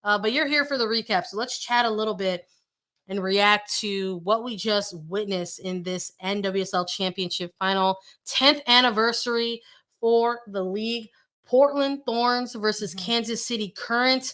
But you're here for the recap. So let's chat a little bit and react to what we just witnessed in this NWSL Championship final, 10th anniversary for the league. Portland Thorns versus Kansas City Current.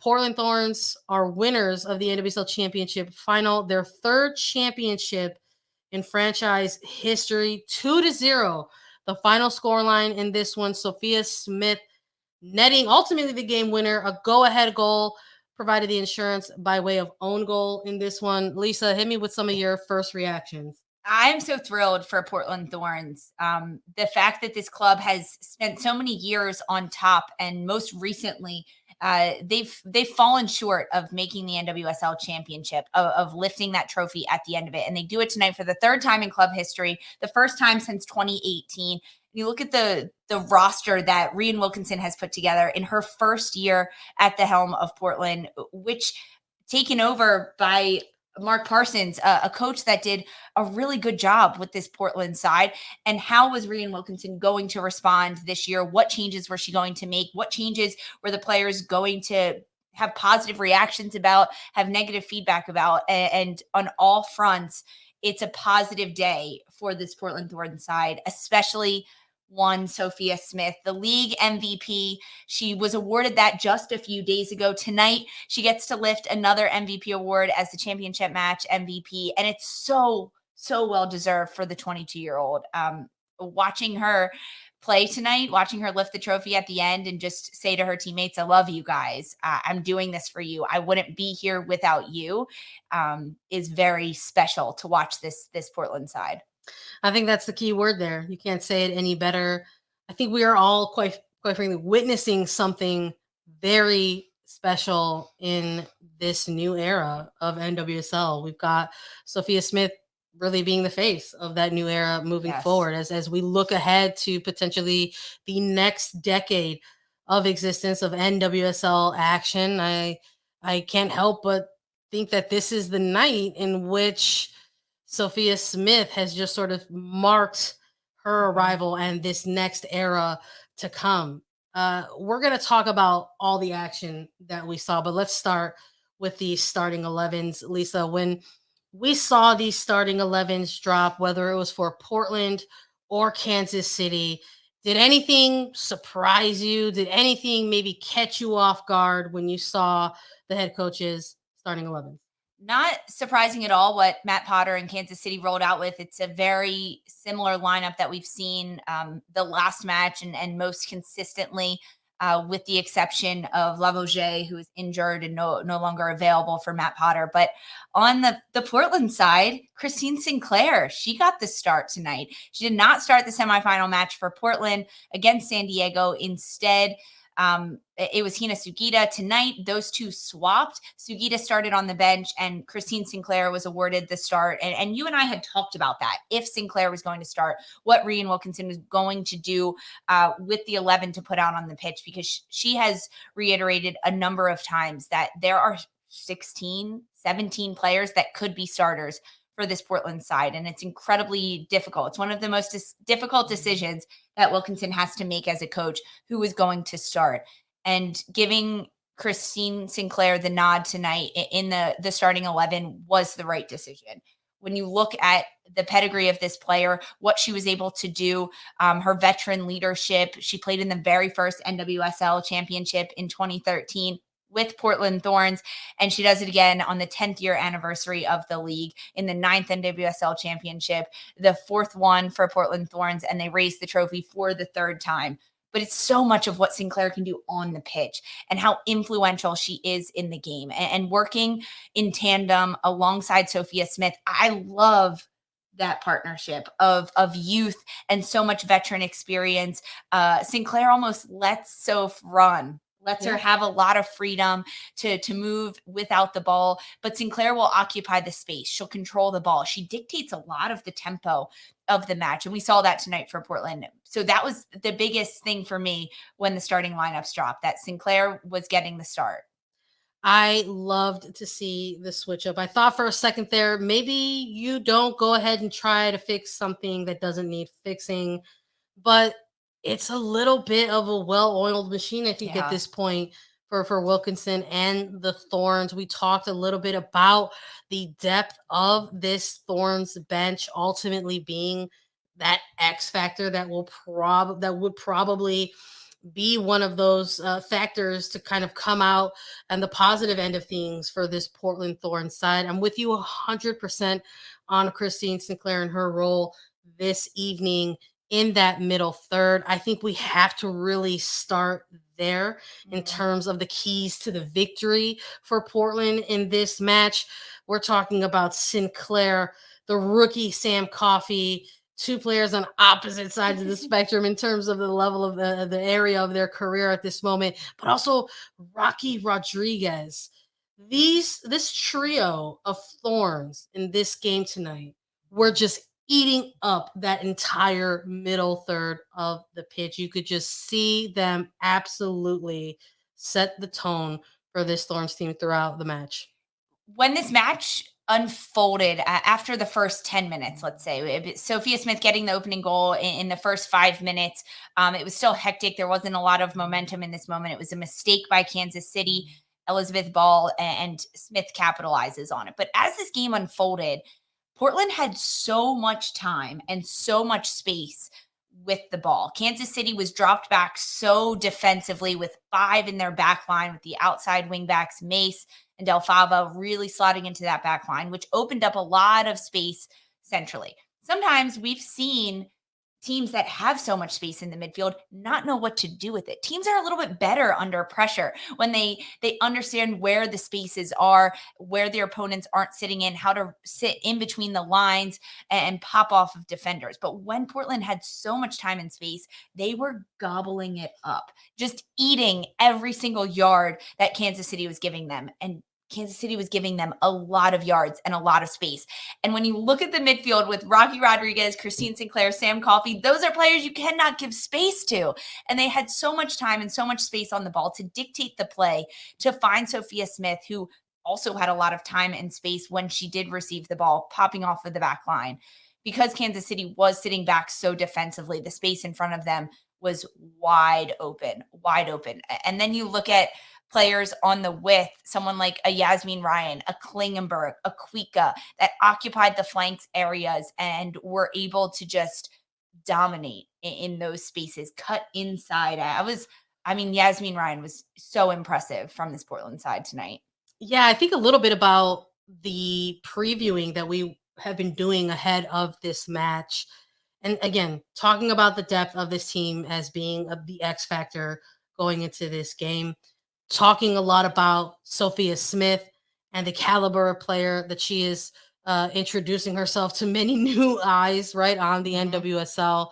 Portland Thorns are winners of the NWSL Championship final, their third championship in franchise history, 2-0. The final scoreline in this one, Sophia Smith netting ultimately the game winner, a go-ahead goal, provided the insurance by way of own goal in this one. Lisa, hit me with some of your first reactions. I'm so thrilled for Portland Thorns. The fact that this club has spent so many years on top, and most recently, they've fallen short of making the NWSL Championship, of lifting that trophy at the end of it, and they do it tonight for the third time in club history, the first time since 2018. You look at the roster that Rhian Wilkinson has put together in her first year at the helm of Portland, which taken over by Mark Parsons, a coach that did a really good job with this Portland side. And how was Rhian Wilkinson going to respond this year? What changes was she going to make? What changes were the players going to have positive reactions about, have negative feedback about? And on all fronts, it's a positive day for this Portland Thorns side, especially one Sophia Smith, the league MVP. She was awarded that just a few days ago. Tonight, she gets to lift another MVP award as the championship match MVP. And it's so well deserved for the 22-year-old. Watching her play tonight, watching her lift the trophy at the end and just say to her teammates, I love you guys. I'm doing this for you. I wouldn't be here without you, is very special to watch this Portland side. I think that's the key word there. You can't say it any better. I think we are all quite frankly witnessing something very special in this new era of NWSL. We've got Sophia Smith really being the face of that new era moving forward as we look ahead to potentially the next decade of existence of NWSL action. I can't help but think that this is the night in which Sophia Smith has just sort of marked her arrival and this next era to come. We're going to talk about all the action that we saw, but let's start with the starting 11s. Lisa, when we saw these starting 11s drop, whether it was for Portland or Kansas City, did anything surprise you? Did anything maybe catch you off guard when you saw the head coach's starting 11s? Not surprising at all what Matt Potter and Kansas City rolled out with. It's a very similar lineup that we've seen the last match and most consistently, with the exception of Lavoisier, who is injured and no longer available for Matt Potter. But on the Portland side, Christine Sinclair, she got the start tonight. She did not start the semifinal match for Portland against San Diego. Instead, it was Hina Sugita. Tonight, those two swapped. Sugita started on the bench and Christine Sinclair was awarded the start. And you and I had talked about that. If Sinclair was going to start, what Rhian Wilkinson was going to do with the 11 to put out on the pitch, because she has reiterated a number of times that there are 16, 17 players that could be starters for this Portland side. And it's incredibly difficult. It's one of the most difficult decisions that Wilkinson has to make as a coach, who is going to start. And giving Christine Sinclair the nod tonight in the starting 11 was the right decision. When you look at the pedigree of this player, what she was able to do, her veteran leadership, she played in the very first NWSL Championship in 2013 with Portland Thorns, and she does it again on the 10th year anniversary of the league in the 9th NWSL Championship, the 4th one for Portland Thorns, and they raised the trophy for the 3rd time. But it's so much of what Sinclair can do on the pitch and how influential she is in the game, and working in tandem alongside Sophia Smith. I love that partnership of youth and so much veteran experience. Sinclair almost lets Soph run, lets her have a lot of freedom to move without the ball, but Sinclair will occupy the space. She'll control the ball. She dictates a lot of the tempo of the match, and we saw that tonight for Portland. So that was the biggest thing for me when the starting lineups dropped, that Sinclair was getting the start. I loved to see the switch up. I thought for a second there, maybe you don't go ahead and try to fix something that doesn't need fixing, but it's a little bit of a well-oiled machine, I think, at this point for Wilkinson and the Thorns. We talked a little bit about the depth of this Thorns bench ultimately being that X factor that would probably be one of those factors to kind of come out and the positive end of things for this Portland Thorns side. I'm with you 100% on Christine Sinclair and her role this evening in that middle third. I think we have to really start there in terms of the keys to the victory for Portland in this match. We're talking about Sinclair, the rookie Sam Coffey, two players on opposite sides of the spectrum in terms of the level of the area of their career at this moment, but also Rocky Rodriguez. This trio of Thorns in this game tonight were just eating up that entire middle third of the pitch. You could just see them absolutely set the tone for this Thorns team throughout the match. When this match unfolded after the first 10 minutes, let's say, Sophia Smith getting the opening goal in the first 5 minutes, it was still hectic. There wasn't a lot of momentum in this moment. It was a mistake by Kansas City. Elizabeth Ball and Smith capitalizes on it. But as this game unfolded, Portland had so much time and so much space with the ball. Kansas City was dropped back so defensively with 5 in their back line with the outside wingbacks, Mace and Delfava really slotting into that back line, which opened up a lot of space centrally. Sometimes we've seen teams that have so much space in the midfield not know what to do with it. Teams are a little bit better under pressure when they understand where the spaces are, where their opponents aren't sitting in, how to sit in between the lines and pop off of defenders. But when Portland had so much time and space, they were gobbling it up, just eating every single yard that Kansas City was giving them. And Kansas City was giving them a lot of yards and a lot of space. And when you look at the midfield with Rocky Rodriguez, Christine Sinclair, Sam Coffey, those are players you cannot give space to. And they had so much time and so much space on the ball to dictate the play, to find Sophia Smith, who also had a lot of time and space when she did receive the ball, popping off of the back line. Because Kansas City was sitting back so defensively, the space in front of them was wide open, wide open. And then you look at players on the width, someone like a Yasmine Ryan, a Klingenberg, a Kuika that occupied the flanks areas and were able to just dominate in those spaces, cut inside. Yasmine Ryan was so impressive from this Portland side tonight. Yeah, I think a little bit about the previewing that we have been doing ahead of this match. And again, talking about the depth of this team as being the X factor going into this game, talking a lot about Sophia Smith and the caliber of player that she is introducing herself to many new eyes, right, on the NWSL.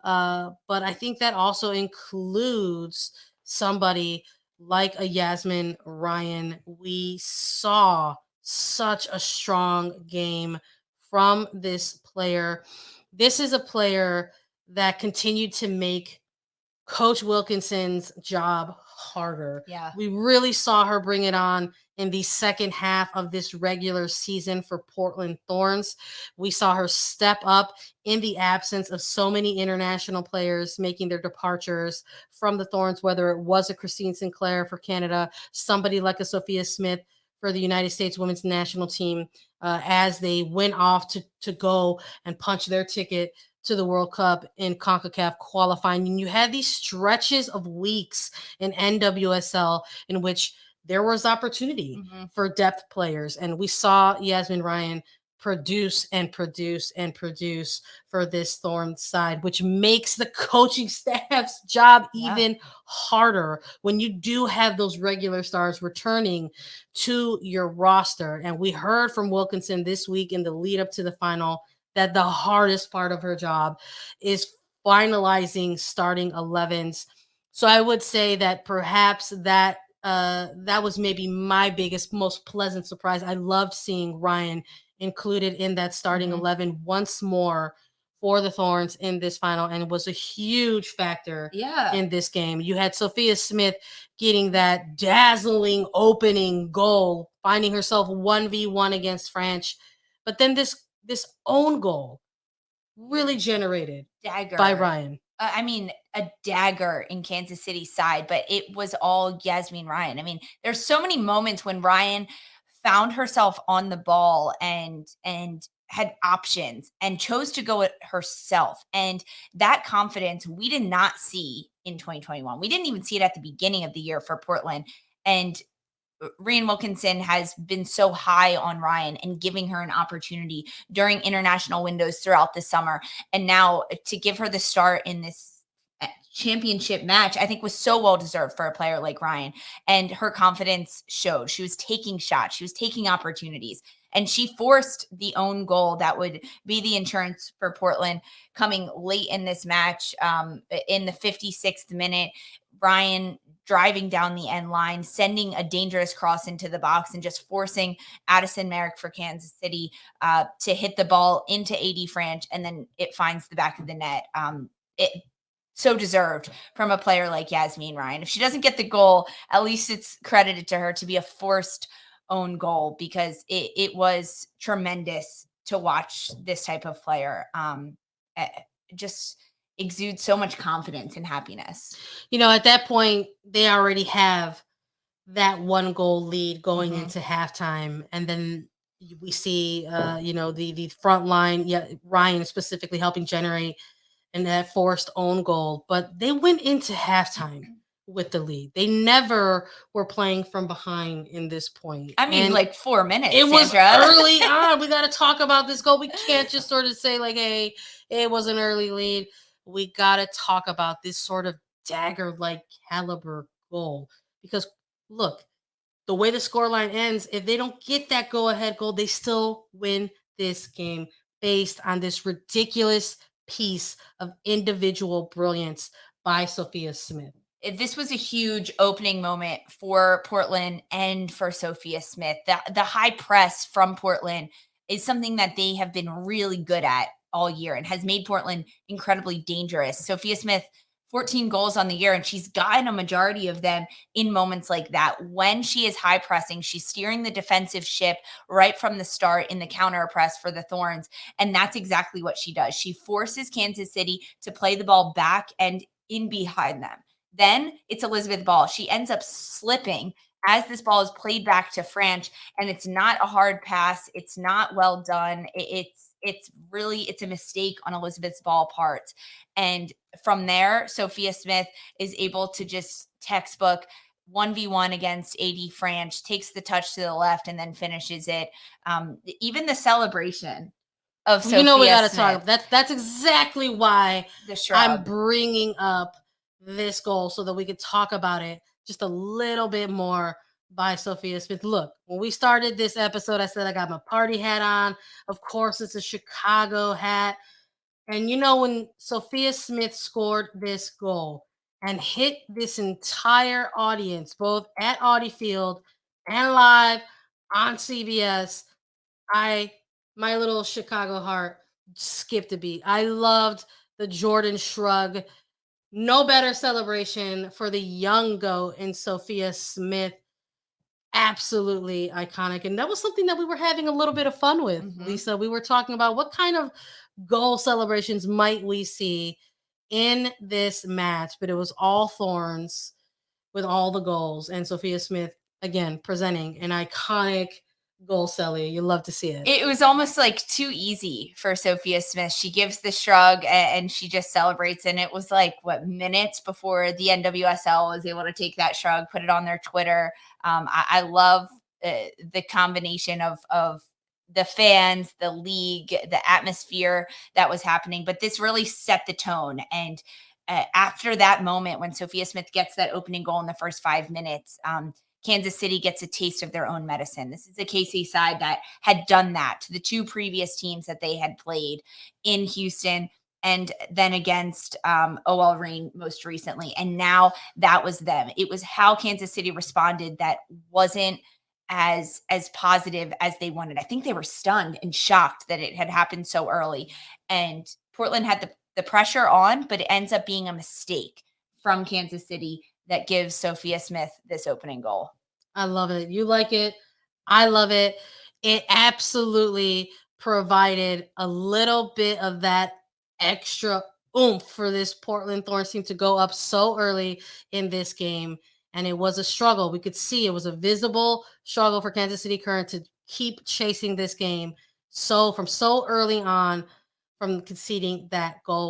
But I think that also includes somebody like a Yasmine Ryan. We saw such a strong game from this player. This is a player that continued to make Coach Wilkinson's job harder. Yeah. We really saw her bring it on in the second half of this regular season for Portland Thorns. We saw her step up in the absence of so many international players making their departures from the Thorns, whether it was a Christine Sinclair for Canada, somebody like a Sophia Smith for the United States women's national team, as they went off to go and punch their ticket to the World Cup in CONCACAF qualifying. And you had these stretches of weeks in NWSL in which there was opportunity for depth players. And we saw Yasmine Ryan produce and produce and produce for this Thorns side, which makes the coaching staff's job even harder when you do have those regular stars returning to your roster. And we heard from Wilkinson this week in the lead up to the final that the hardest part of her job is finalizing starting 11s. So I would say that perhaps that was maybe my biggest, most pleasant surprise. I loved seeing Ryan included in that starting 11 once more for the Thorns in this final, and was a huge factor in this game. You had Sophia Smith getting that dazzling opening goal, finding herself 1v1 against France. But then this own goal really generated by Ryan. a dagger in Kansas City's side, but it was all Yasmine Ryan. I mean, there's so many moments when Ryan found herself on the ball and had options and chose to go it herself. And that confidence we did not see in 2021. We didn't even see it at the beginning of the year for Portland. And Rhian Wilkinson has been so high on Ryan and giving her an opportunity during international windows throughout the summer. And now to give her the start in this championship match, I think was so well deserved for a player like Ryan. And her confidence showed. She was taking shots, she was taking opportunities, and she forced the own goal that would be the insurance for Portland coming late in this match. In the 56th minute, Ryan driving down the end line, sending a dangerous cross into the box, and just forcing Addison Merrick for Kansas City to hit the ball into AD Franch, and then it finds the back of the net. It so deserved from a player like Yasmine Ryan. If she doesn't get the goal, at least it's credited to her to be a forced own goal, because it was tremendous to watch this type of player just exude so much confidence and happiness. At that point, they already have that one goal lead going into halftime. And then we see, the front line, Ryan specifically helping generate and that forced own goal. But they went into halftime with the lead. They never were playing from behind in this point. I mean, like 4 minutes. It was Sandra. early on. We got to talk about this goal. We can't just sort of say like, hey, it was an early lead. We got to talk about this sort of dagger-like caliber goal. Because look, the way the scoreline ends, if they don't get that go-ahead goal, they still win this game based on this ridiculous piece of individual brilliance by Sophia Smith. This was a huge opening moment for Portland and for Sophia Smith. The high press from Portland is something that they have been really good at all year and has made Portland incredibly dangerous. Sophia Smith, 14 goals on the year, and she's gotten a majority of them in moments like that. When she is high pressing, she's steering the defensive ship right from the start in the counter press for the Thorns. And that's exactly what she does. She forces Kansas City to play the ball back and in behind them. Then it's Elizabeth Ball. She ends up slipping as this ball is played back to Franch, and it's not a hard pass. It's not well done. It's a mistake on Elizabeth Ball part. And from there, Sophia Smith is able to just textbook 1v1 against AD Franch, takes the touch to the left, and then finishes it. Even the celebration of Sophia we got to Smith, talk. That's exactly why the shrug. I'm bringing up this goal so that we could talk about it just a little bit more by Sophia Smith. Look, when we started this episode, I said I got my party hat on. Of course, it's a Chicago hat. And when Sophia Smith scored this goal and hit this entire audience, both at Audi Field and live on CBS, my little Chicago heart skipped a beat. I loved the Jordan shrug. No better celebration for the young GOAT in Sophia Smith. Absolutely iconic. And that was something that we were having a little bit of fun with, Lisa. We were talking about what kind of goal celebrations might we see in this match, but it was all Thorns with all the goals. And Sophia Smith, again, presenting an iconic goal, Sally. You love to see it. It was almost like too easy for Sophia Smith. She gives the shrug and she just celebrates. And it was like, minutes before the NWSL was able to take that shrug, put it on their Twitter. I love the combination of the fans, the league, the atmosphere that was happening. But this really set the tone. And after that moment, when Sophia Smith gets that opening goal in the first 5 minutes, Kansas City gets a taste of their own medicine. This is a KC side that had done that to the two previous teams that they had played in Houston and then against OL Reign most recently. And now that was them. It was how Kansas City responded that wasn't as positive as they wanted. I think they were stunned and shocked that it had happened so early. And Portland had the pressure on, but it ends up being a mistake from Kansas City that gives Sophia Smith this opening goal. I love it. You like it. I love it. It absolutely provided a little bit of that extra oomph for this Portland Thorns team to go up so early in this game. And it was a struggle. We could see it was a visible struggle for Kansas City Current to keep chasing this game so early on from conceding that goal.